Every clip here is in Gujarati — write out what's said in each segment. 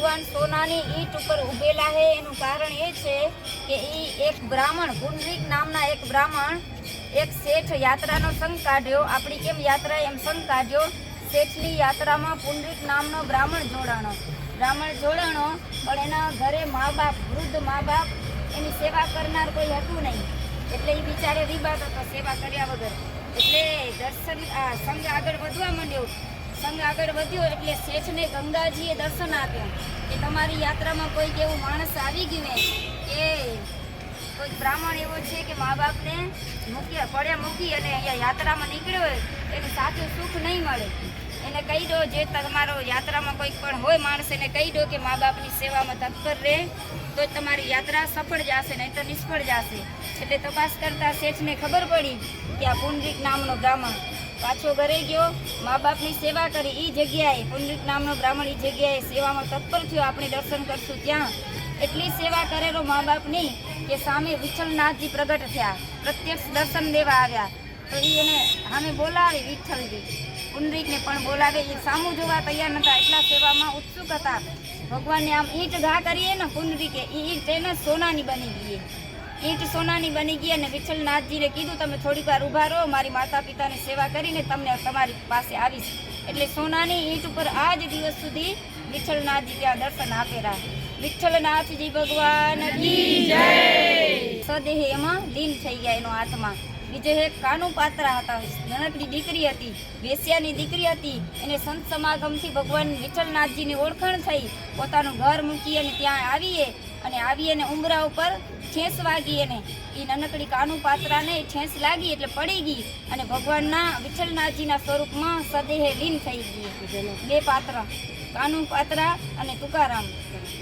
ભગવાન સોનાની ઈંટ ઉપર ઉભેલા છે એનું કારણ એ છે કે એ એક બ્રાહ્મણ પુંડરીક નામના એક બ્રાહ્મણ એક શેઠ યાત્રાનો સંગ કાઢ્યો, આપણી કેમ યાત્રા એમ સંગ કાઢ્યો। શેઠની યાત્રામાં પુંડરીક નામનો બ્રાહ્મણ જોડાણો પણ એના ઘરે મા બાપ વૃદ્ધ મા બાપ એની સેવા કરનાર કોઈ હતું નહીં, એટલે એ બિચારે રીબાતો હતો સેવા કર્યા વગર। એટલે દર્શન સંઘ આગળ વધવા માંડ્યો। સંઘ આગળ વધ્યો એટલે શેઠને ગંગાજીએ દર્શન આપ્યા કે તમારી યાત્રામાં કોઈક એવું માણસ આવી ગયું કે કોઈક બ્રાહ્મણ એવો છે કે મા બાપને મૂકી અને અહીંયા યાત્રામાં નીકળ્યો હોય એને સાચું સુખ નહીં મળે। એને કહી દો, જે તમારો યાત્રામાં કોઈક પણ હોય માણસ એને કહી દો કે મા બાપની સેવામાં તત્પર રહે તો તમારી યાત્રા સફળ જશે, નહીં તો નિષ્ફળ જશે। એટલે તપાસ કરતા શેઠને ખબર પડી કે આ પુંડરીક નામનો બ્રાહ્મણ પાછો ઘરે ગયો, મા બાપની સેવા કરી। એ જગ્યાએ પુંડરીક નામનો બ્રાહ્મણ એ જગ્યાએ સેવામાં તત્પર થયો, આપણે દર્શન કરશું ત્યાં। એટલી સેવા કરેલો મા બાપની કે સામે વિઠ્ઠલનાથજી પ્રગટ થયા, પ્રત્યક્ષ દર્શન દેવા આવ્યા। તો એને સામે બોલાવે વિઠ્ઠલજી, પુંડરીકને પણ બોલાવે। એ સામું જોવા તૈયાર નહોતા, એટલા સેવામાં ઉત્સુક હતા। ભગવાનને આમ ઈંટ ઘા કરીએ ને પુંડરીકે, એ ઈંટ એને સોનાની બની ગઈ, ઈંટ સોનાની બની ગઈ। અને વિઠ્ઠલનાથજીને કીધું તમે થોડીક વાર ઊભા રહો, મારી માતા પિતાની સેવા કરીને તમને તમારી પાસે આવીશ। એટલે સોનાની ઈંટ ઉપર આ જ દિવસ સુધી વિઠ્ઠલનાથજી ત્યાં દર્શન આપેલા। વિઠ્ઠલનાથજી ભગવાન કી જય। સદેહ એમાં લીન થઈ ગયા એનો આત્મા। બીજે એક કાનું પાત્રા હતા, નાનકડી દીકરી હતી, વેશ્યાની દીકરી હતી। એને સંત સમાગમથી ભગવાન વિઠ્ઠલનાથજીની ઓળખાણ થઈ, પોતાનું ઘર મૂકી અને ત્યાં આવીએ અને ઉંબરા ઉપર ઠેસ વાગી, એને એ નાનકડી કાનું પાત્રાને ઠેસ લાગી એટલે પડી ગઈ અને ભગવાનના વિઠ્ઠલનાથજીના સ્વરૂપમાં સદેહે લીન થઈ ગઈ। બે પાત્ર, કાનું પાત્રા અને તુકારામ।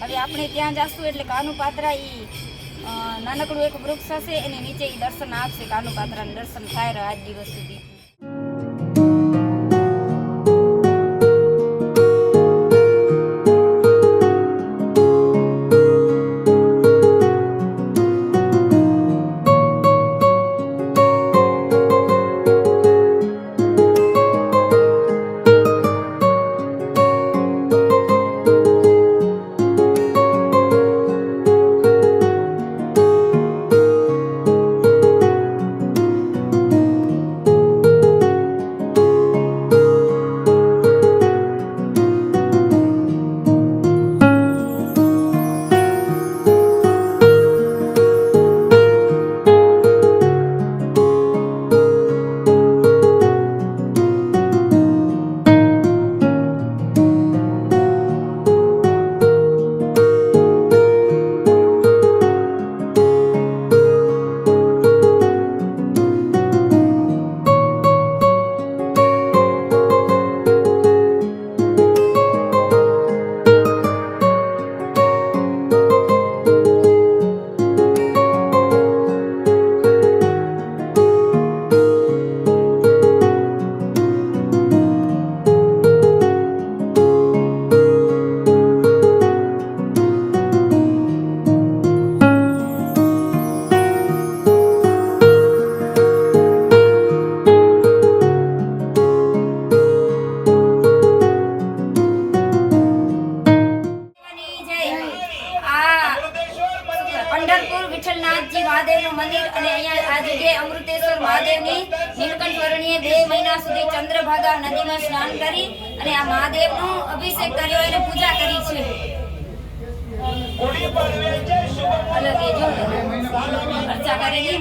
હવે આપણે ત્યાં જાશું એટલે કાનું પાત્રા એ નાનકડું એક વૃક્ષ હશે એની નીચે એ દર્શન આપશે। કાનું પાત્રાને દર્શન થાય રહ્યો આજ દિવસ સુધી। વિઠ્ઠલનાથજી મહાદેવનું મંદિર અને અહીંયા આ જગ્યાએ અમૃતેશ્વર મહાદેવની નીલકંઠ વર્ણીએ 2 મહિના સુધી ચંદ્રભાગા નદીમાં સ્નાન કરી અને આ મહાદેવનો અભિષેક કર્યો અને પૂજા કરી છે। અલગ એ જો અર્ચા કરેલી।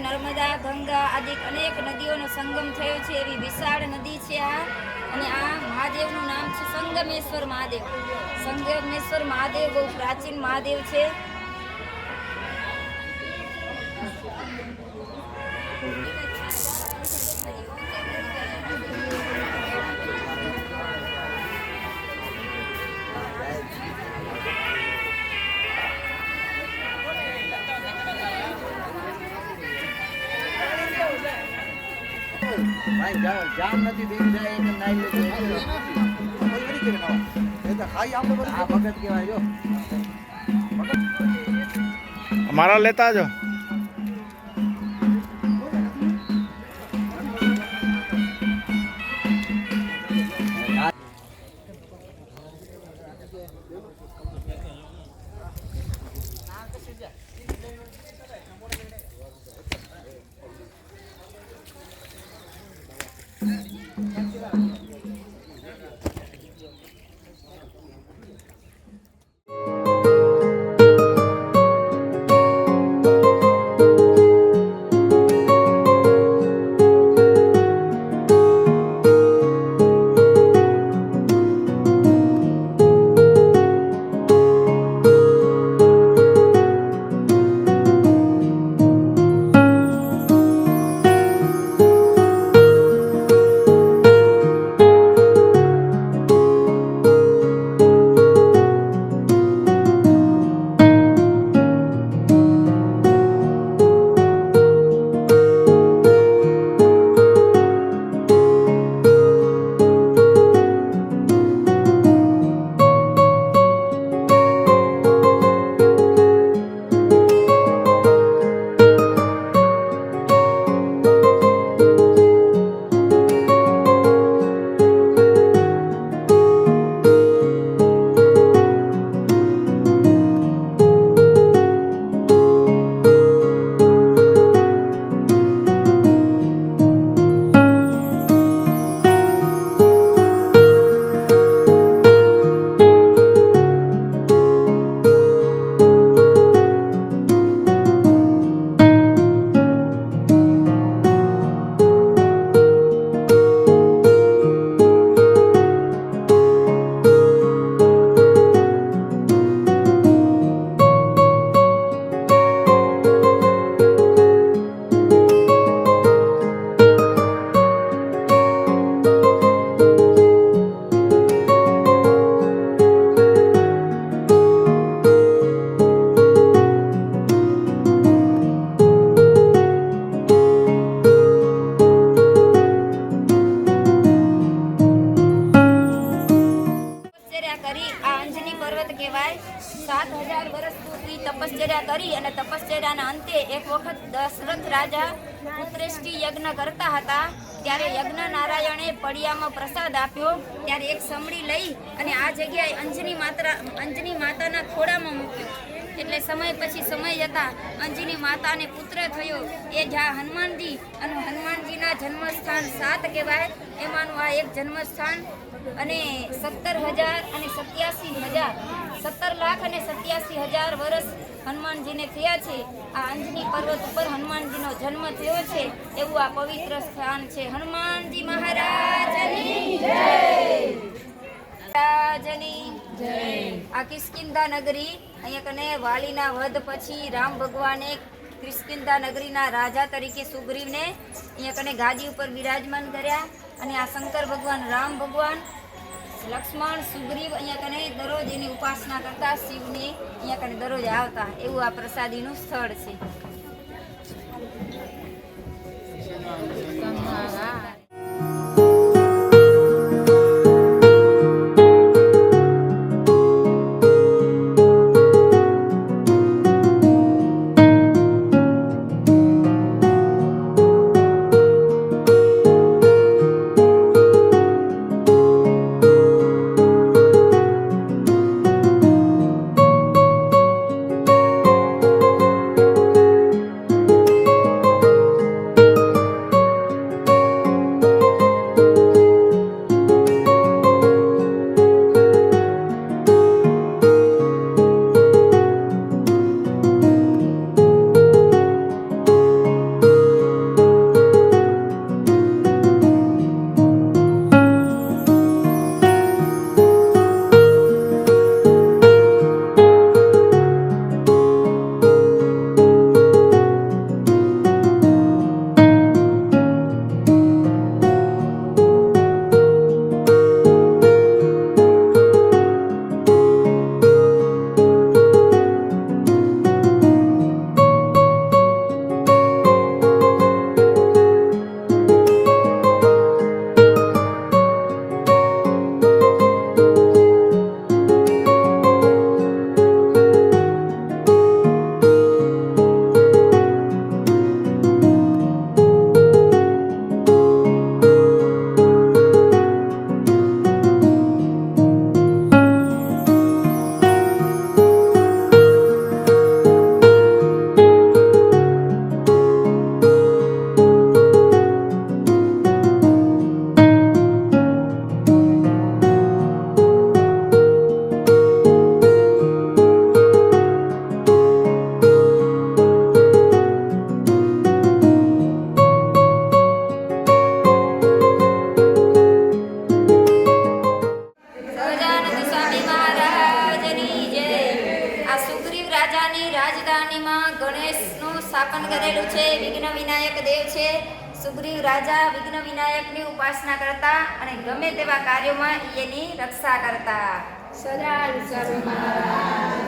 નર્મદા, ગંગા આદિ અનેક નદીઓનો સંગમ થયો છે એવી વિશાળ નદી છે આ. અને આ મહાદેવનું નામ છે સંગમેશ્વર મહાદેવ. સંગમેશ્વર મહાદેવ બહુ પ્રાચીન મહાદેવ છે. જામ નથી થઈ જાય એટલે નાઈ ખાઈ આપણે આ ભગત કહેવાય જો મારા લેતા જો કહેવાય. 7000 વર્ષ સુધી તપશ્ચર્યા કરી અને તપશ્ચર્યાના અંતે એક વખત દશરથ રાજા પુત્રેષ્ટિ યજ્ઞ કરતા હતા. ત્યારે યજ્ઞ નારાયણે પડિયામાં પ્રસાદ આપ્યો. ત્યારે એક સમડી લઈ અને આ જગ્યાએ અંજની માતાના ખોળામાં મૂક્યો. એટલે સમય પછી સમય જતા અંજની માતાને પુત્ર થયો. એ જ્યાં હનુમાનજી અને હનુમાનજીના જન્મસ્થાન 7 કહેવાય, એમાંનું આ એક જન્મસ્થાન. અને 17,000 અને 87,000 17,87,000 વર્ષ હનુમાનજીને થયા છે. આ અંજની પર્વત ઉપર હનુમાનજીનો જન્મ થયો છે એવું આ પવિત્ર સ્થાન છે. હનુમાનજી મહારાજની જય. આ કિષ્કિંધા નગરી, અહીંયા કને વાલીના વધ પછી રામ ભગવાને કિષ્કિંધા નગરીના રાજા તરીકે સુગ્રીવને અહીંયા કને ગાદી ઉપર બિરાજમાન કર્યા. અને આ શંકર ભગવાન, રામ ભગવાન, લક્ષ્મણ, સુગ્રીવ અહીંયા કને દરરોજ એની ઉપાસના કરતા, શિવની અહીંયા કને દરરોજ આવતા. એવું આ પ્રસાદીનું સ્થળ છે. વિઘ્ન વિનાયક દેવ છે. સુગ્રીવ રાજા વિઘ્ન વિનાયકની ઉપાસના કરતા અને ગમે તેવા કાર્યોમાં એની રક્ષા કરતા. સદા સર્વમાં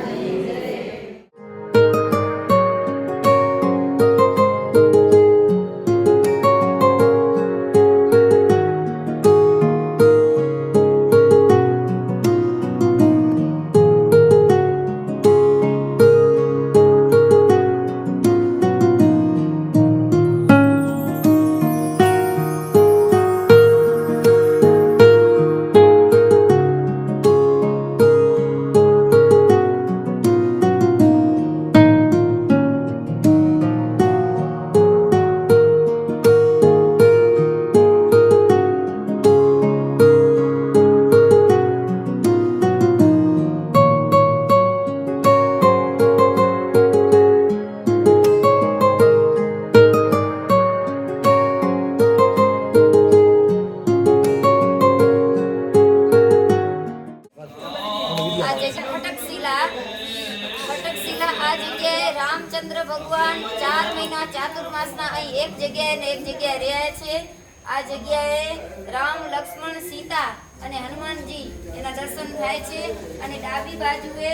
ખટકશિલા આ જગ્યાએ રામચંદ્ર ભગવાન 4 મહિના ચાતુર્માસના અહીં એક જગ્યાએ ને એક જગ્યાએ રહ્યા છે. આ જગ્યાએ રામ, લક્ષ્મણ, સીતા અને હનુમાનજી એના દર્શન થાય છે. અને ડાબી બાજુએ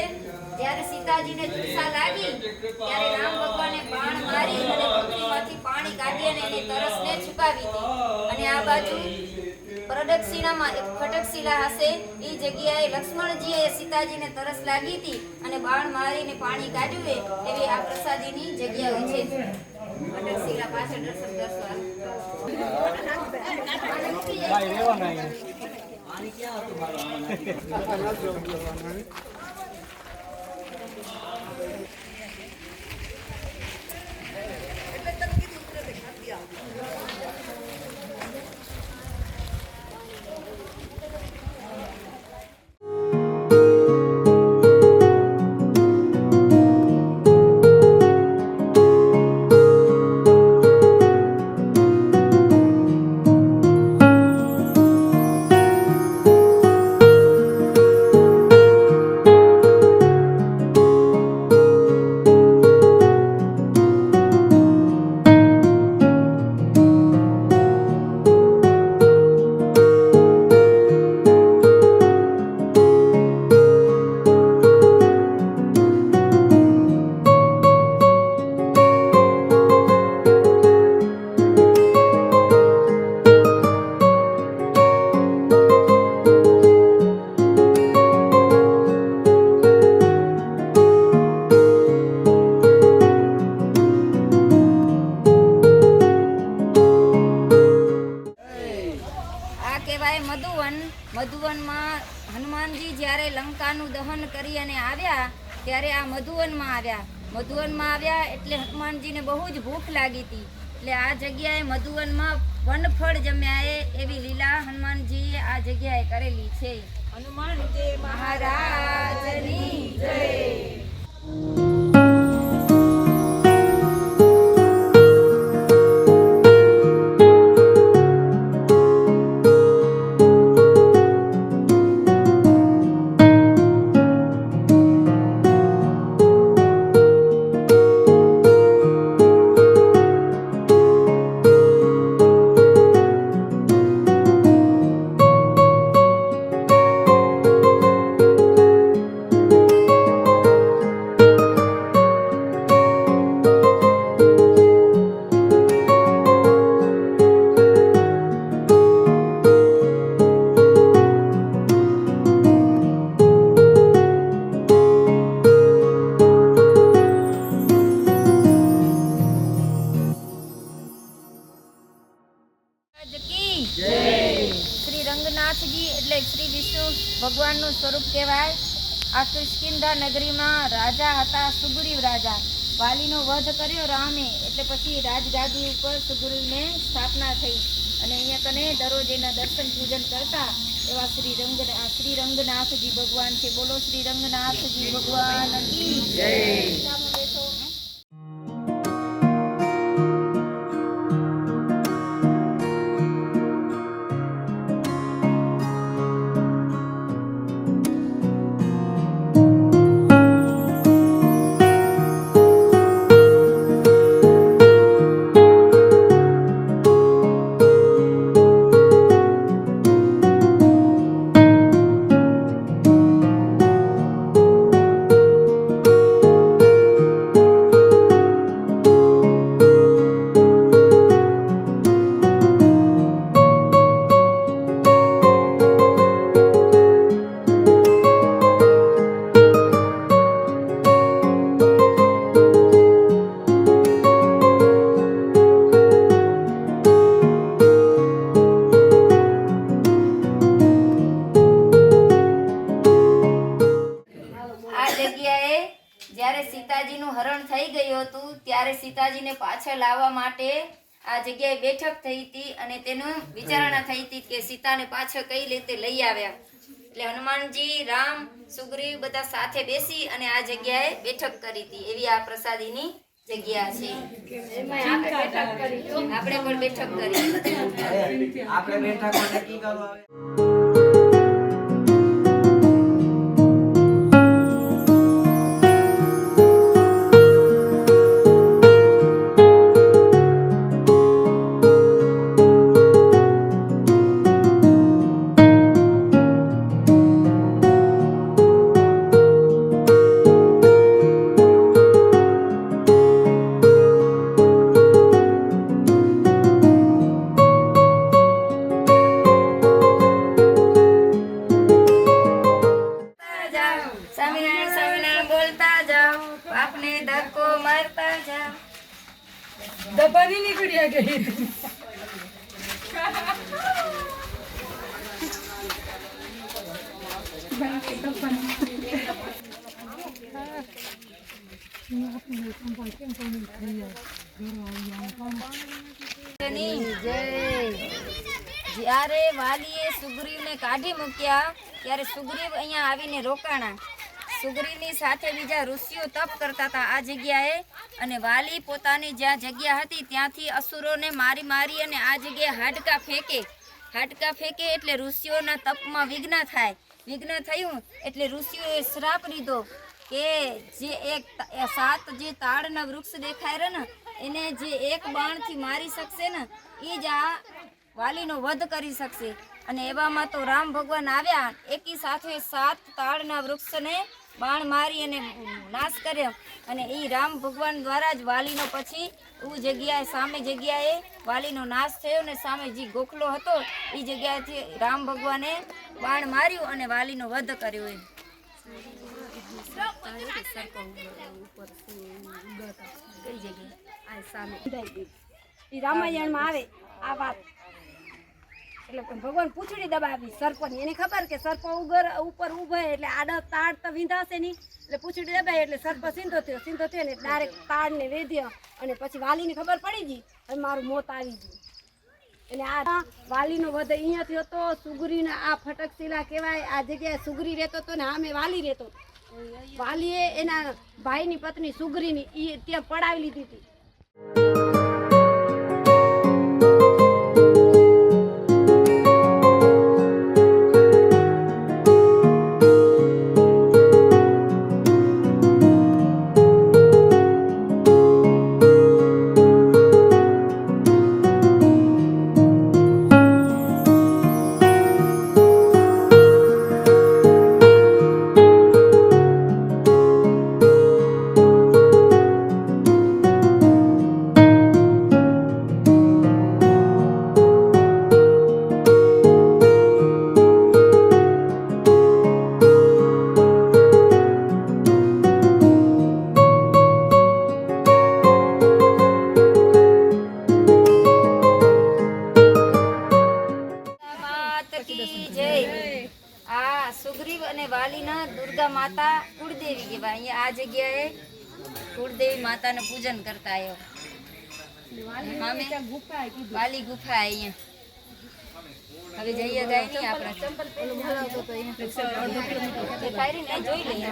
જ્યારે સીતાજીને તુસા લાગી ત્યારે રામ ભગવાને બાણ મારી અને પૃથ્વીમાંથી પાણી કાઢી અને એની તરસને છુપાવી હતી. અને આ બાજુ પ્રદક્ષિણામાં એક ખટકશિલા હશે. એ જગ્યાએ લક્ષ્મણજીએ સીતાજીને તરસ લાગી હતી અને બાણ મારીને પાણી કાઢ્યું એવી આ પ્રસાદીની જગ્યા હોય છે. ખટકશિલા પાછળ દર્શન કરશો. મધુવનમાં હનુમાનજી જ્યારે લંકાનું દહન કરી અને આવ્યા ત્યારે આ મધુવનમાં આવ્યા એટલે હનુમાનજીને બહુ જ ભૂખ લાગી હતી. એટલે આ જગ્યાએ મધુવનમાં વનફળ જમ્યા એવી લીલા હનુમાનજીએ આ જગ્યાએ કરેલી છે. હનુમાનજી મહારાજની જય. શ્રી રંગનાથજી એટલે શ્રી વિષ્ણુ ભગવાનનું સ્વરૂપ કહેવાય. આ કિષ્કિંધા નગરીમાં રાજા હતા સુગ્રીવ રાજા. વાલીનો વધ કર્યો રામે એટલે પછી રાજગાદી ઉપર સુગ્રીવને સ્થાપના થઈ અને અહીંયા કને દરરોજ એના દર્શન પૂજન કરતા એવા શ્રી રંગનાથજી ભગવાન છે. બોલો શ્રી રંગનાથજી ભગવાન કી જય. માટે આ જગ્યાએ બેઠક થઈ હતી અને તેનું વિચારણા થઈ હતી કે સીતાને પાછળ કઈ રીતે લઈ આવ્યા. એટલે હનુમાનજી, રામ, સુગ્રીવ બધા સાથે બેસી અને આ જગ્યાએ બેઠક કરી હતી. એવી આ પ્રસાદીની જગ્યા છે. આપણે પણ બેઠક કરી. આપણે બેઠક નક્કી કરો હવે. સ્વામિનારાયણ સ્વામિનારાયણ બોલતા જાઓ, આપને ધક્કો મારતા જાઓ. દબાની નીકળી ગઈ. જ્યારે વાલીએ સુગ્રીવને કાઢી મૂક્યા ત્યારે સુગ્રીવ અહીંયા આવીને રોકાણા. સુગ્રીવની સાથે બીજા ઋષિઓ તપ કરતા હતા આ જગ્યાએ, અને વાલી પોતાની જ્યાં જગ્યા હતી ત્યાંથી અસુરોને મારી મારી અને આ જગ્યાએ હાડકા ફેંકે એટલે ઋષિઓના તપમાં વિઘ્ન થાય. વિઘ્ન થયું એટલે ઋષિઓએ શ્રાપ લીધો કે જે 7 જે તાડના વૃક્ષ દેખાય રહે ને એને જે એક બાણથી મારી શકશે ને એ જ આ વાલીનો વધ કરી શકશે. અને એવામાં તો રામ ભગવાન આવ્યા, એકી સાથે 7 તાડના વૃક્ષને બાણ મારી અને નાશ કર્યો. અને એ રામ ભગવાન દ્વારા જ વાલીનો પછી સામે જગ્યાએ વાલીનો નાશ થયો ને સામે જે ગોખલો હતો એ જગ્યાએથી રામ ભગવાને બાણ માર્યું અને વાલીનો વધ કર્યો. રામાયણમાં આવે આ વાત. એટલે ભગવાન પૂંછડી દબાવી સર્પની. એને ખબર કે સર્પ ઉપર ઉભા એટલે આડા તાડ તો વિંધાશે નહીં, એટલે પૂંછડી દબાવી એટલે સર્પ સીધો થયો ને ડાયરેક્ટ તાડને વેધ્યો. અને પછી વાલીની ખબર પડી ગઈ હવે મારું મોત આવી ગયું. અને આ વાલીનો વધ અહીંયા થયો તો. સુગ્રીવને આ ફટકશિલા કહેવાય. આ જગ્યાએ સુગ્રી રહેતો હતો ને આમે વાલી રહેતો હતો. વાલીએ એના ભાઈની પત્ની સુગ્રીની એ ત્યાં પડાવી લીધી હતી. સુગ્રીવ અને વાલીના દુર્ગા માતા કુળદેવી કહેવાય. અહીંયા આ જગ્યાએ કુળદેવી માતાનું પૂજન કરતા આવ્યો. વાલી ગુફા અહીંયા. હવે જઈએ ગાય નહીં આપણે જોઈ લઈએ.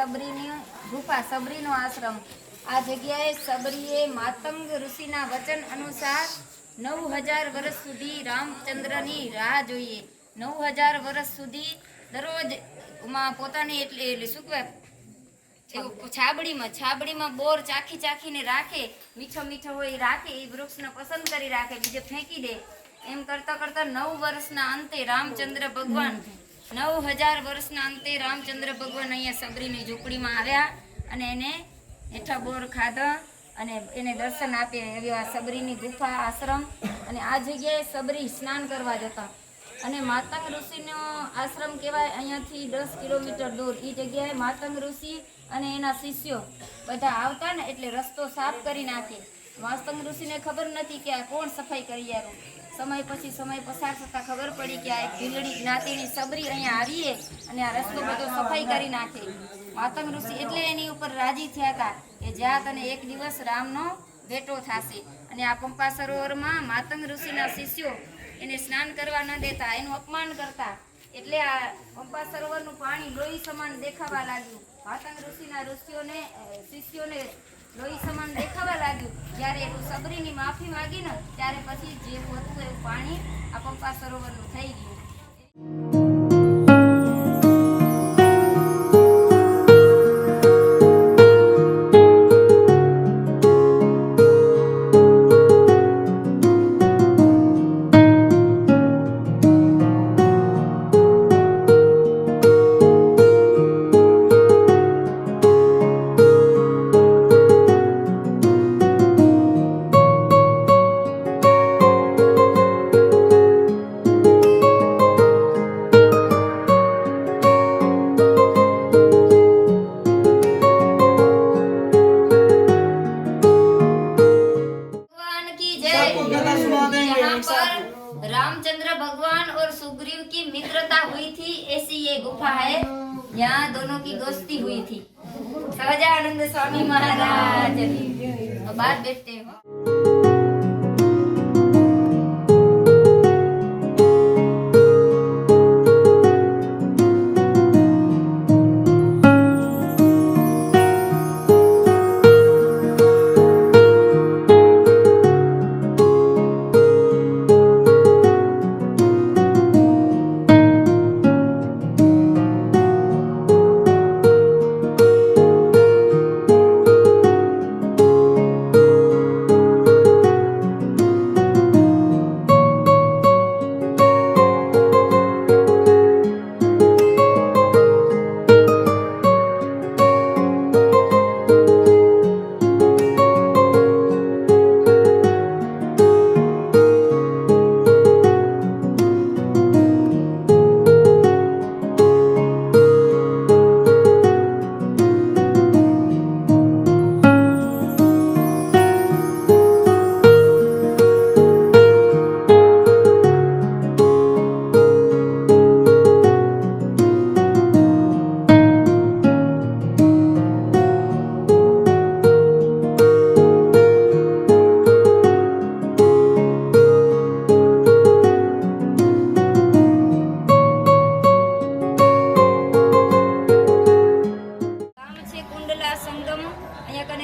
સબરીની ગુફા, સબરીનો આશ્રમ. આ જગ્યાએ સબરીએ માતંગ ઋષિના વચન અનુસાર 9000 વર્ષ સુધી રામચંદ્રની રાહ જોઈએ. 9000 વર્ષ સુધી દરરોજ પોતાની એટલે શું કહેવાય, છાબડીમાં બોર ચાખીને રાખે, મીઠો હોય એ રાખે, એ વૃક્ષને પસંદ કરી રાખે, બીજે ફેંકી દે. એમ કરતા 9 વર્ષના અંતે રામચંદ્ર ભગવાન 9000 વર્ષના અંતે રામચંદ્ર ભગવાન અહીંયા સબરીની ઝૂંપડીમાં આવ્યા અને એને હેઠા બોર ખાધા અને એને દર્શન આપે. એવી આ સબરીની ગુફા આશ્રમ. અને આ જગ્યાએ સબરી સ્નાન કરવા જતા અને માતંગ ઋષિનો આશ્રમ કહેવાય. અહીંયાથી 10 કિલોમીટર દૂર એ જગ્યાએ માતંગ ઋષિ અને એના શિષ્યો બધા આવતા ને એટલે રસ્તો સાફ કરી નાખે. માતંગ ઋષિને ખબર નથી કે આ કોણ સફાઈ કરી આવ્યું. સમય પસાર થતાં ખબર પડી કે આ એક ભીલડી જ્ઞાતિની સબરી અહીંયા આવીએ અને આ રસ્તો બધો સફાઈ કરી નાખે. માતંગ ઋષિ એટલે એની ઉપર રાજી થયા હતા કે જ્યાં તને એક દિવસ રામનો ભેટો થશે. અને આ પંપા સરોવરમાં માતંગ ઋષિના શિષ્યો એને સ્નાન કરવા ન દેતા, એનું અપમાન કરતા. એટલે આ પંપા સરોવરનું પાણી લોહી સમાન દેખાવા લાગ્યું. માતંગ ઋષિના શિષ્યોને લોહી સમાન દેખાવા લાગ્યું. જ્યારે એવું સબરીની માફી માગી ને ત્યારે પછી જેવું હતું એવું પાણી આ પંપા સરોવરનું થઈ ગયું. रामचंद्र भगवान और सुग्रीव की मित्रता हुई थी, ऐसी ये गुफा है. यहाँ दोनों की दोस्ती हुई थी. सहजानंद स्वामी महाराज बाहर बैठते हो.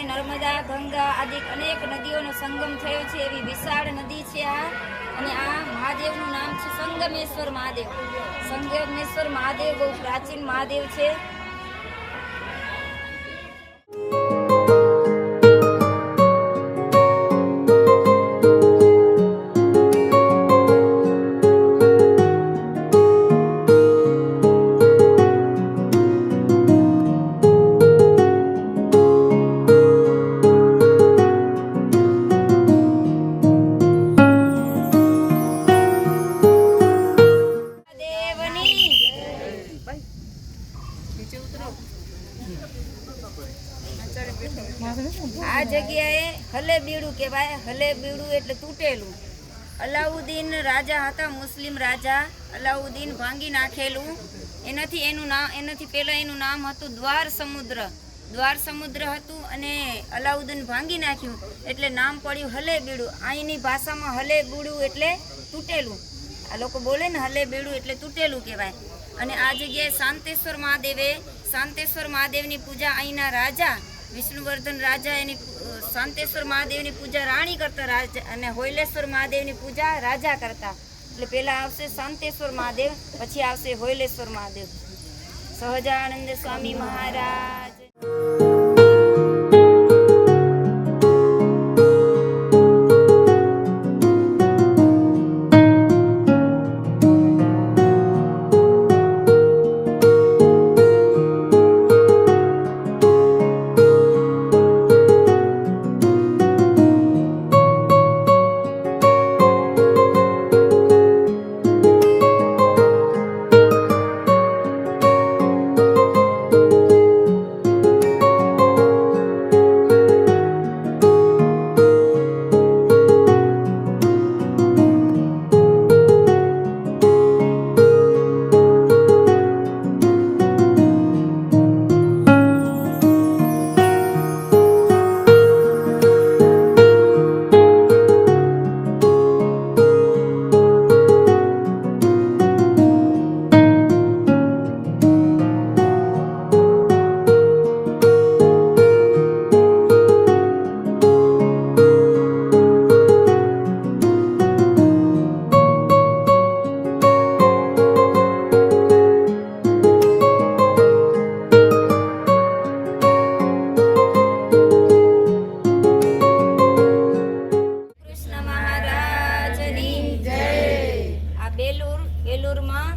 નર્મદા, ગંગા આદિ અનેક નદીઓનો સંગમ થયો છે એવી વિશાળ નદી છે આ. અને આ મહાદેવનું નામ છે સંગમેશ્વર મહાદેવ. સંગમેશ્વર મહાદેવ બહુ પ્રાચીન મહાદેવ છે. આ જગ્યાએ હલેબીડું કહેવાય. હલેબીડું એટલે તૂટેલું. અલાઉદ્દીન રાજા હતા, મુસ્લિમ રાજા. અલાઉદ્દીન ભાંગી નાખેલું. એનાથી પહેલાં એનું નામ હતું દ્વાર સમુદ્ર. દ્વાર સમુદ્ર હતું અને અલાઉદ્દીન ભાંગી નાખ્યું એટલે નામ પડ્યું હલેબીડું. અહીંની ભાષામાં હલેબીડું એટલે તૂટેલું. આ લોકો બોલે ને હલેબીડું એટલે તૂટેલું કહેવાય. અને આ જગ્યાએ શાંતેશ્વર મહાદેવે શાંતેશ્વર મહાદેવની પૂજા અહીંના રાજા વિષ્ણુવર્ધન રાજા એની શાંતેશ્વર મહાદેવની પૂજા રાણી કરતા રાજા અને હોયલેશ્વર મહાદેવની પૂજા રાજા કરતા. એટલે પહેલાં આવશે શાંતેશ્વર મહાદેવ, પછી આવશે હોયલેશ્વર મહાદેવ. સહજાનંદ સ્વામી મહારાજ. બેલુરમાં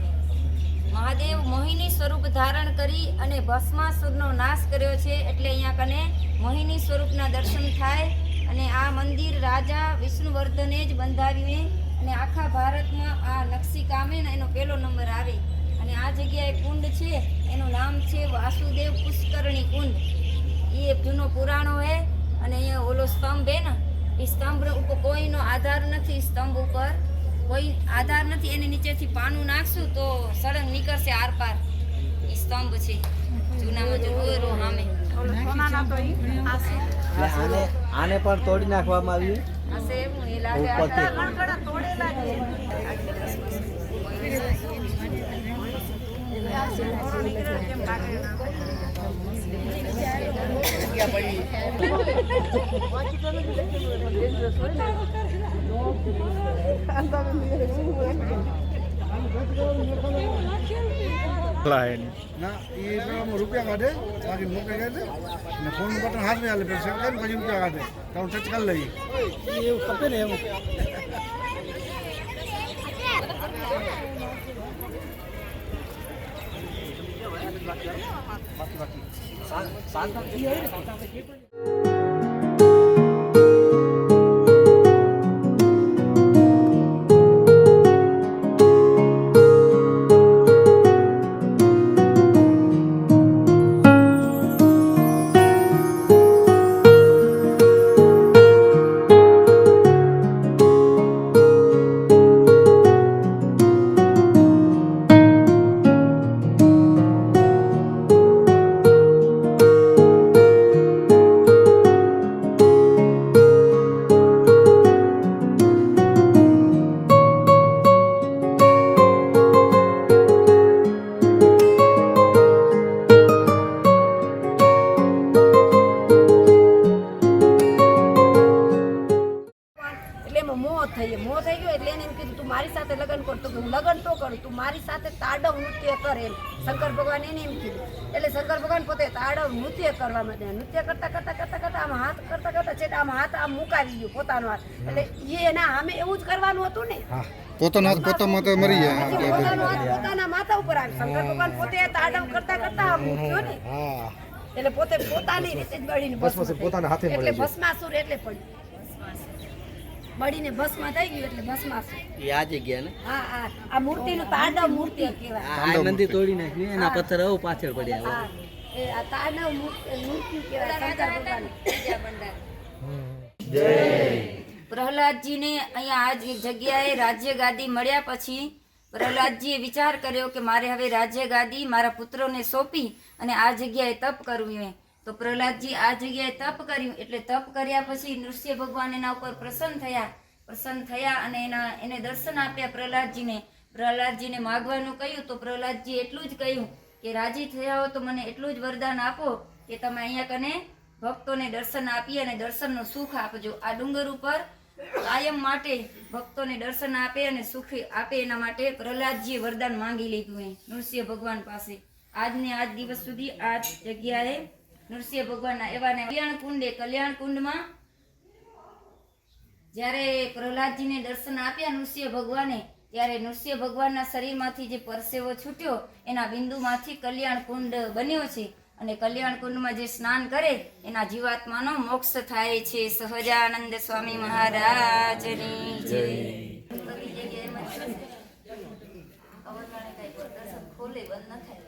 મહાદેવ મોહિની સ્વરૂપ ધારણ કરી અને ભસ્માસુરનો નાશ કર્યો છે. એટલે અહીંયા કને મોહિની સ્વરૂપના દર્શન થાય. અને આ મંદિર રાજા વિષ્ણુવર્ધને જ બંધાવ્યું અને આખા ભારતમાં આ નકશીકામે ને એનો પહેલો નંબર આવે. અને આ જગ્યાએ કુંડ છે એનું નામ છે વાસુદેવ પુષ્કરણી કુંડ. એ જૂનો પુરાણો હે. અને અહીંયા ઓલો સ્તંભ હે ને, એ સ્તંભ ઉપર કોઈનો આધાર નથી. સ્તંભ ઉપર કોઈ આધાર નથી. એની નીચેથી પાનું નાખશું તો સળંગ નીકળશે આર પાર. એ સ્તંભ છે જૂનામાં જૂનો સામે. આને પણ તોડી નાખવામાં આવ્યું. હશે એવું એ લાગે. ના એ રૂપિયા કાઢે બાકી મોકલી કાઢે ને ફોન બટન હાથ में हाले फिर सेट कर પછી રૂપિયા કાઢે તો ટચ કરી લઈએ એવું કપે ને એવું મોહ થઈ ગયો એટલે એને એમ કીધું તું મારી સાથે લગ્ન કર. તો હું લગ્ન તો કરું, તું મારી સાથે તાડવ નૃત્ય કર એમ શંકર ભગવાન એને એમ કીધું. એટલે શંકર ભગવાન પોતે તાડવ નૃત્ય કરવા માંડ્યા. નૃત્ય કરતા કરતા કરતા કરતા આમ હાથ કરતા કરતા છે આમ હાથ આમ મુકાવી ગયો પોતાનો હાથ. એટલે એના સામે એવું જ કરવાનું હતું ને. પોતાનો હાથ પોતા માથે મરી જાય. પોતાનો હાથ પોતાના માથા ઉપર આવે. શંકર ભગવાન પોતે તાડવ કરતા કરતા આમ મૂક્યો ને. એટલે પોતે પોતાની રીતે જ બળીને પોતાના હાથે એટલે ભસ્માસુર એટલે પડ્યું. બળીને ભસ્મ થઈ ગયું એટલે ભસ્માસુર. એ આ જગ્યા ને હા આ મૂર્તિનું તાંડવ મૂર્તિ કહેવાય. આ મંદિર તોડી નાખ્યું એના પથ્થર આવું પાછળ પડ્યા. હા એ આ તાંડવ મૂર્તિ કહેવાય શંકર ભગવાન. જય પ્રહલાદજીને અહીંયા આ જગ્યાએ રાજ્ય ગાદી મળ્યા પછી પ્રહલાદજીએ વિચાર કર્યો કે મારે હવે રાજ્ય ગાદી મારા પુત્રોને સોંપી અને આ જગ્યાએ તપ કરવું છે. તો પ્રહલાદજી આ જગ્યાએ તપ કર્યું. એટલે તપ કર્યા પછી નૃસિંહ ભગવાન એના ઉપર પ્રસન્ન થયા અને એને દર્શન આપ્યા પ્રહલાદજીને માગવાનું કહ્યું. તો પ્રહલાદજી એટલું જ કહ્યું કે રાજી થયા હો તો મને એટલું જ વરદાન આપો કે તમે અહીંયા કને ભક્તોને દર્શન આપી અને દર્શનનું સુખ આપજો. આ ડુંગર ઉપર કાયમ માટે ભક્તોને દર્શન આપે અને સુખ આપે એના માટે પ્રહલાદજીએ વરદાન માંગી લીધું એ નૃસિંહ ભગવાન પાસે. આજને આજ દિવસ સુધી આ જગ્યાએ નૃસિંહ ભગવાનના એવા ને કલ્યાણ કુંડમાં જ્યારે પ્રહલાદજીને દર્શન આપ્યા નૃસિંહ ભગવાને, ત્યારે નૃસિંહ ભગવાનના શરીરમાંથી જે પરસેવો છૂટ્યો એના બિંદુમાંથી કલ્યાણ કુંડ બન્યો છે અને કલ્યાણ કુંડમાં જે સ્નાન કરે એના જીવાત્માનો મોક્ષ થાય છે. સહજાનંદ સ્વામી મહારાજની જય. બધી જગ્યાએ ખોલે બંધ ન થાય.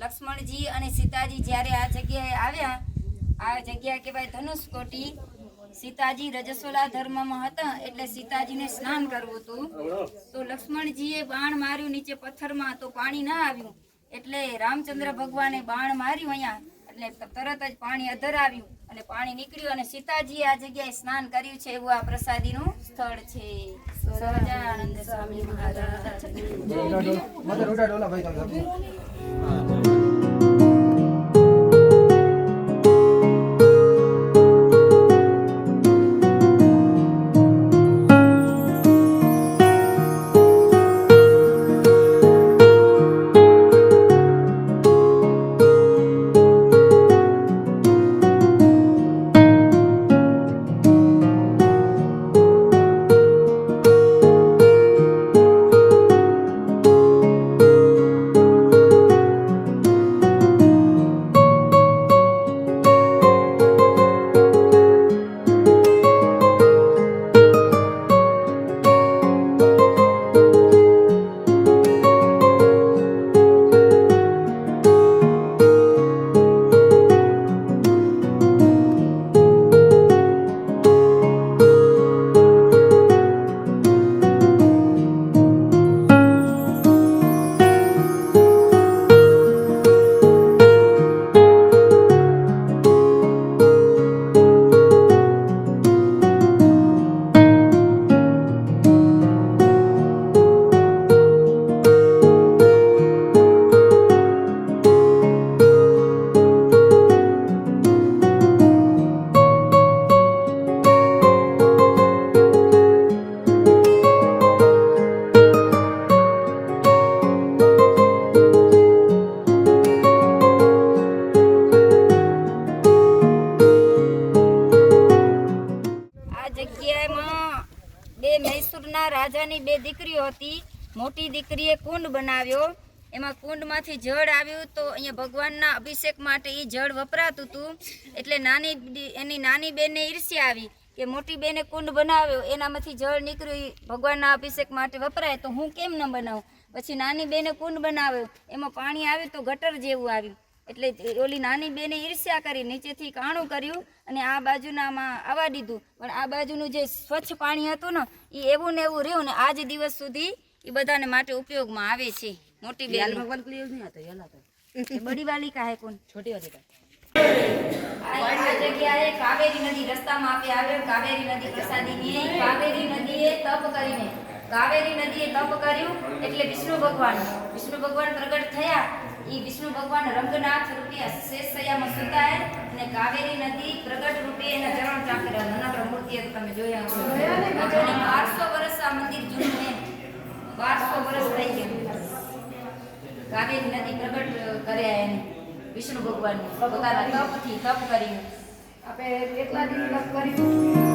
લક્ષ્મણજી અને સીતાજી જ્યારે આ જગ્યાએ આવ્યા, આ જગ્યા કહેવાય ધનુષકોટી. સીતાજી રજસ્વલા ધર્મમાં હતા એટલે સીતાજીને સ્નાન કરવું હતું. તો લક્ષ્મણજીએ બાણ માર્યું નીચે પથ્થરમાં, તો પાણી ના આવ્યું. એટલે રામચંદ્ર ભગવાને બાણ માર્યું અહીંયા એટલે તરત જ પાણી અધર આવ્યું અને પાણી નીકળ્યું અને સીતાજીએ આ જગ્યાએ સ્નાન કર્યું છે એવું આ પ્રસાદીનું સ્થળ છે. સહજાનંદ સ્વામી મહારાજ. બે મૈસૂરના રાજાની બે દીકરીઓ હતી. મોટી દીકરીએ કુંડ બનાવ્યો, એમાં કુંડમાંથી જળ આવ્યું તો અહીંયા ભગવાનના અભિષેક માટે એ જળ વપરાતું હતું. એટલે એની નાની બેનને ઈર્ષ્યા આવી કે મોટી બેને કુંડ બનાવ્યો, એનામાંથી જળ નીકળ્યું, ભગવાનના અભિષેક માટે વપરાય તો હું કેમ ન બનાવું. પછી નાની બેને કુંડ બનાવ્યો, એમાં પાણી આવ્યું તો ગટર જેવું આવ્યું. એટલે ઓલી નાની બેને ઈર્ષ્યા કરી, નીચેથી કાણું કર્યું અને આ બાજુનામાં આવવા દીધું. પણ આ બાજુનું જે સ્વચ્છ પાણી હતું ને એ એવું ને એવું રહ્યું ને આજ દિવસ સુધી એ બધાને માટે ઉપયોગમાં આવે છે. મોટી બેન બડી વાલી કા હે કોણ છોટી વાલી આ જગ્યાએ કાવેરી નદી રસ્તામાં આપે આવે. કાવેરી નદી પ્રસાદીની કાવેરી નદીએ તપ કરીને તપ કર્યું એટલે વિષ્ણુ ભગવાન પ્રગટ થયા. એ વિષ્ણુ ભગવાન રંગનાથ રૂપે શેષશૈયામાં સુતાય અને કાવેરી નદી પ્રગટ રૂપે એના ચરણ ચાકર્યા. નાના મૂર્તિ તમે જોયા હશે. 1200 વર્ષ આ મંદિર જૂનું છે. 1200 વર્ષ થઈ ગયા. કાવેરી નદી પ્રગટ કર્યા એને વિષ્ણુ ભગવાન પોતાના તપથી તપ કર્યું. આપણે કેટલા દિન તપ કર્યું.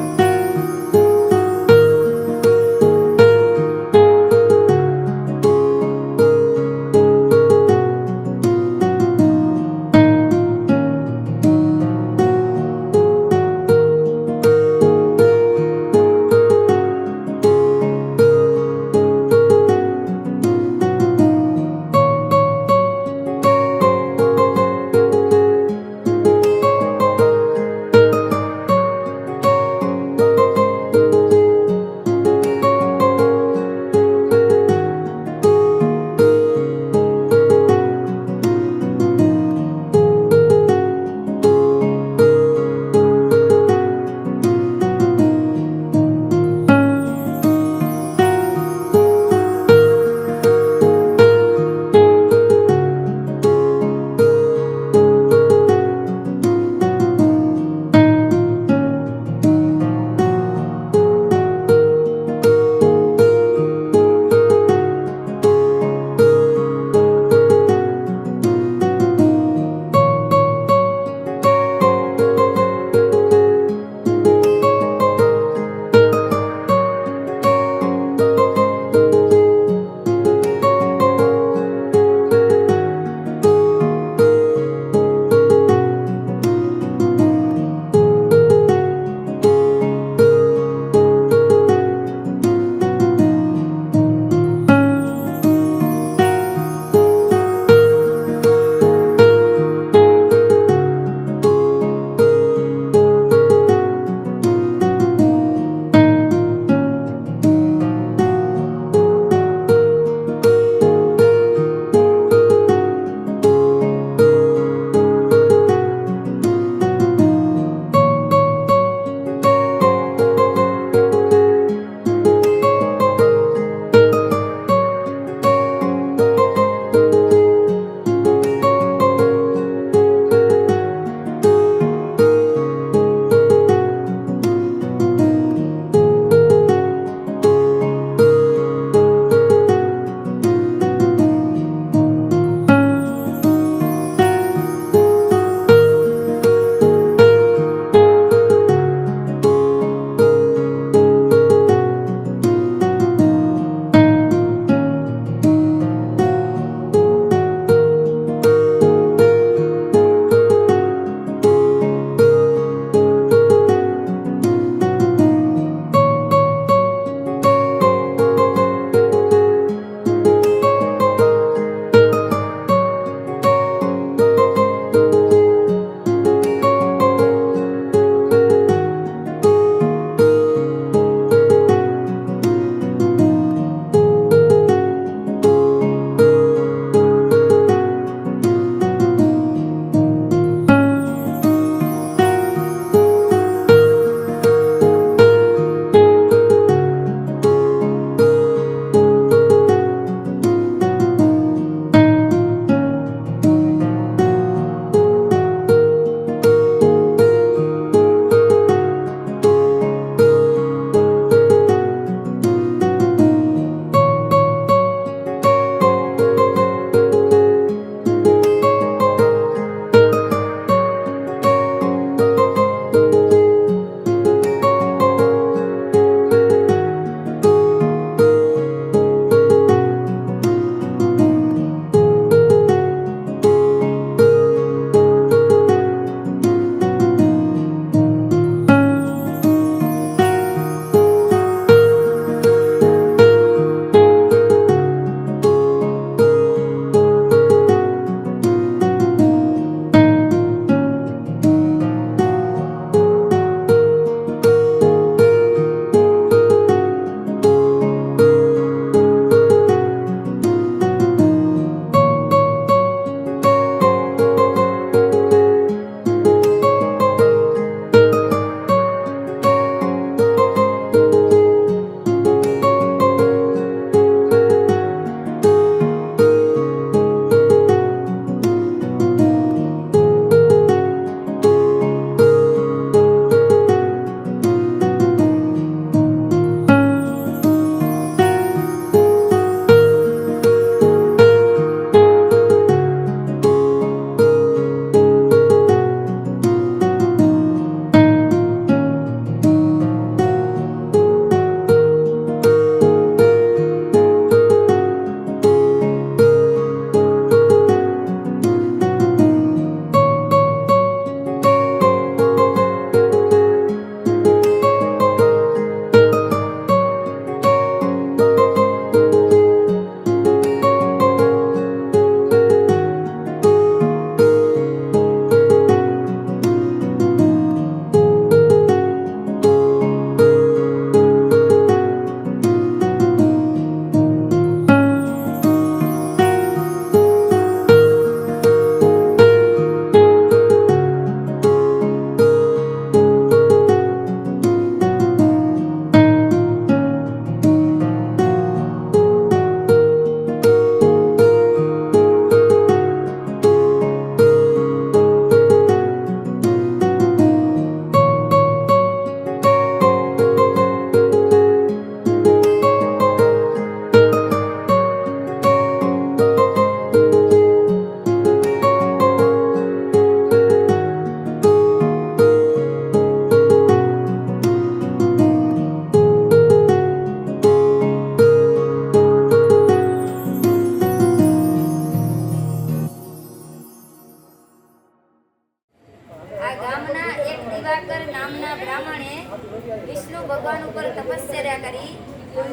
વિષ્ણુ ભગવાન ઉપર તપશ્ચર્યા કરી.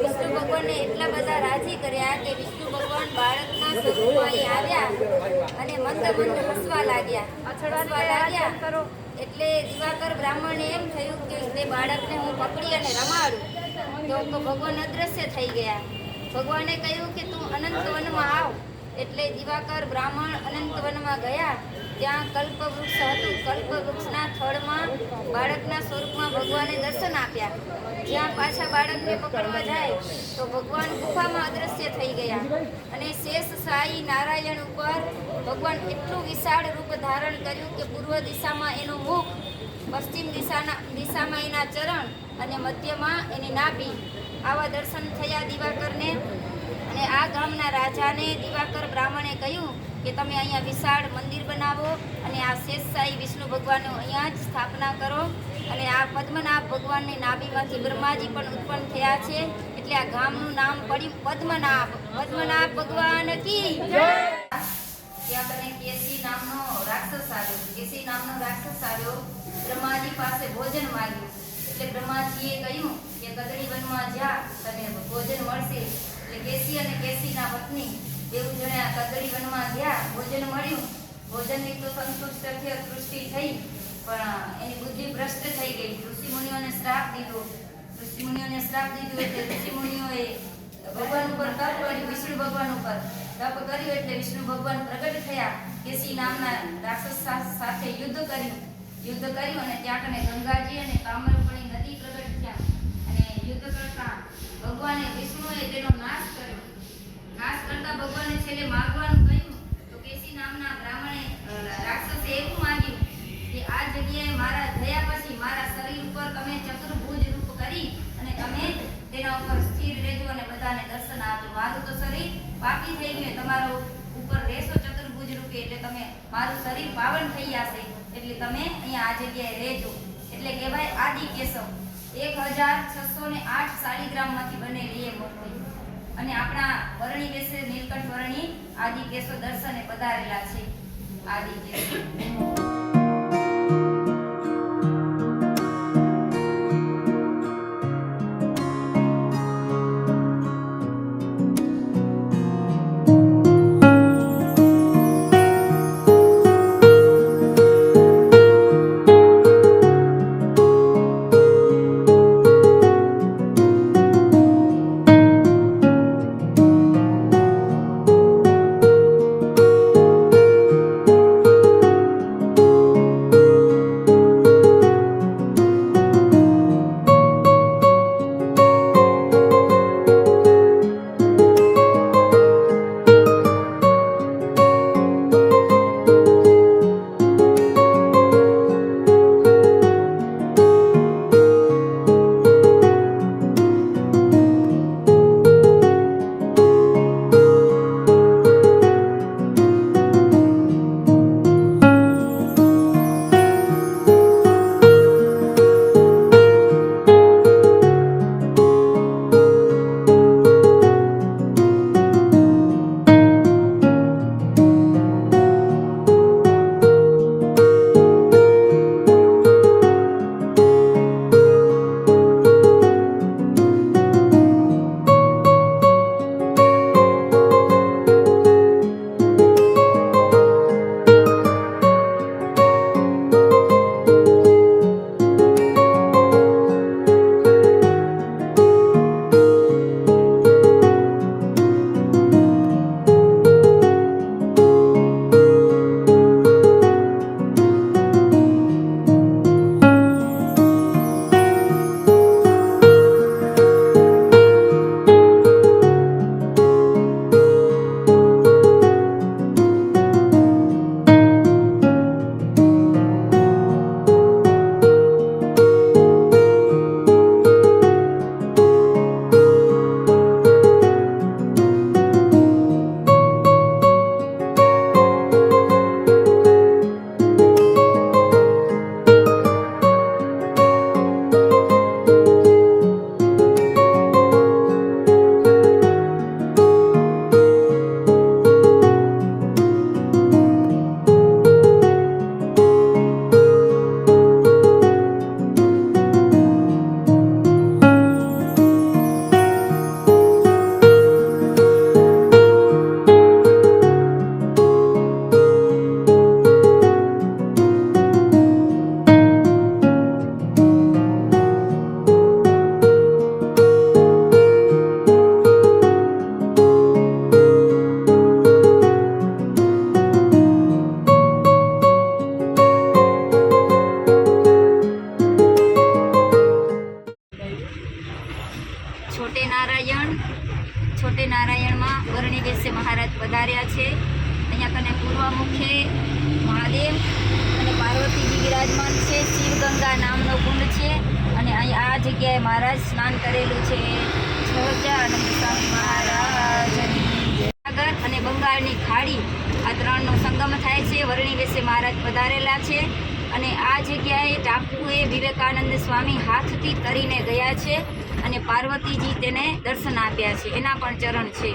વિષ્ણુ ભગવાનને એટલા બધા રાજી કર્યા કે વિષ્ણુ ભગવાન બાળકના સ્વરૂપમાં અહીં આવ્યા અને મંદ હસવા લાગ્યા. એટલે દિવાકર બ્રાહ્મણને એમ થયું કે તે બાળકને હું પકડી અને રમાડું. તો ભગવાન અદ્રશ્ય થઈ ગયા. ભગવાને કહ્યું કે તું અનંતવનમાં આવ. એટલે દિવાકર બ્રાહ્મણ અનંતવનમાં ગયા. ત્યાં કલ્પવૃક્ષ હતું. કલ્પવૃક્ષના થડમાં બાળકના સ્વરૂપમાં ભગવાને દર્શન આપ્યા. જ્યાં પાછા બાળકને પકડવા જાય તો ભગવાન ગુફામાં અદ્રશ્ય થઈ ગયા. અને શેષ સાઈ નારાયણ ઉપર ભગવાન એટલું વિશાળ રૂપ ધારણ કર્યું કે પૂર્વ દિશામાં એનું મુખ, પશ્ચિમ દિશામાં એના ચરણ અને મધ્યમાં એની નાભી. આવા દર્શન થયા દિવાકરને. અને આ ગામના રાજાને દિવાકર બ્રાહ્મણે કહ્યું કે તમે અહીંયા વિશાળ મંદિર બનાવો અને આ શેષશાહી વિષ્ણુ ભગવાનનું અહીંયા જ સ્થાપના કરો. અને આ પદ્મનાભ ભગવાનની નાભીમાંથી બ્રહ્માજી પણ ઉત્પન્ન થયા છે. એટલે આ ગામનું નામ પડ્યું પદ્મનાભ. પદ્મનાભ ભગવાન કી જય. ત્યાં કને કેસી નામનો રાક્ષસ આવ્યો. કેસી નામનો રાક્ષસ આવ્યો. બ્રહ્માજી પાસે ભોજન માંગ્યું. એટલે બ્રહ્માજીએ કહ્યું કે કદળી વનમાં જા, તને ભોજન મળશે. એટલે કેસી અને કેસીના પત્ની બેઉ જણા કદળી વનમાં ગયા. ભોજન મળ્યું. ભોજનથી તો સંતુષ્ટ થયો, તૃષ્ટિ થઈ, પણ એની બુદ્ધિ ભ્રષ્ટ થઈ ગઈ. ઋષિમુનિઓને શ્રાપ દીધો. એટલે ઋષિમુનિઓએ ભગવાન ઉપર તપ કર્યું. વિષ્ણુ ભગવાન ઉપર તપ કર્યું એટલે વિષ્ણુ ભગવાન પ્રગટ થયા. કેસી નામના રાક્ષસ સાથે યુદ્ધ કર્યું અને ત્યાં કને ગંગાજી અને તામ્રપણી નદી પ્રગટ થયા. અને યુદ્ધ કરતા ભગવાને વિષ્ણુએ તેનો નાશ કર્યો. નાશ કરતા ભગવાને છેલ્લે માગવાનું કહ્યું. તો કેસી નામના બ્રાહ્મણે રાક્ષસે એવું માંગ્યું કે આ જગ્યાએ મારા થયા પછી મારા શરીર ઉપર તમે ચતુર્ભુજ રૂપ કરી અને તમે તેના ઉપર સ્થિર રહેજો અને બધાને દર્શન આપજો. મારું તો શરીર પાપી થઈ ગયું, તમારો ઉપર રહેશો ચતુર્ભુજ રૂપે એટલે તમે મારું શરીર પાવન થઈ જશે. એટલે તમે અહીંયા આ જગ્યાએ રહેજો. એટલે કહેવાય આદિ કેશવ. 1608 શાલિગ્રામમાંથી બનેલી એ મૂર્તિ. અને આપણા વર્ણી દેશે નીલકંઠ વર્ણી આદિ કેશવ દર્શને પધારેલા છે. આદિ કેશવ. આ જગ્યાએ મહારાજ સ્નાન કરેલું છે. સહજાનંદ સ્વામી મહારાજની સાગર અને બંગાળની ખાડી આ ત્રણનો સંગમ થાય છે. વરણી વેશે મહારાજ પધારેલા છે અને આ જગ્યાએ ટાપુએ વિવેકાનંદ સ્વામી હાથથી તરીને ગયા છે અને પાર્વતીજી તેને દર્શન આપ્યા છે. એના પણ ચરણ છે.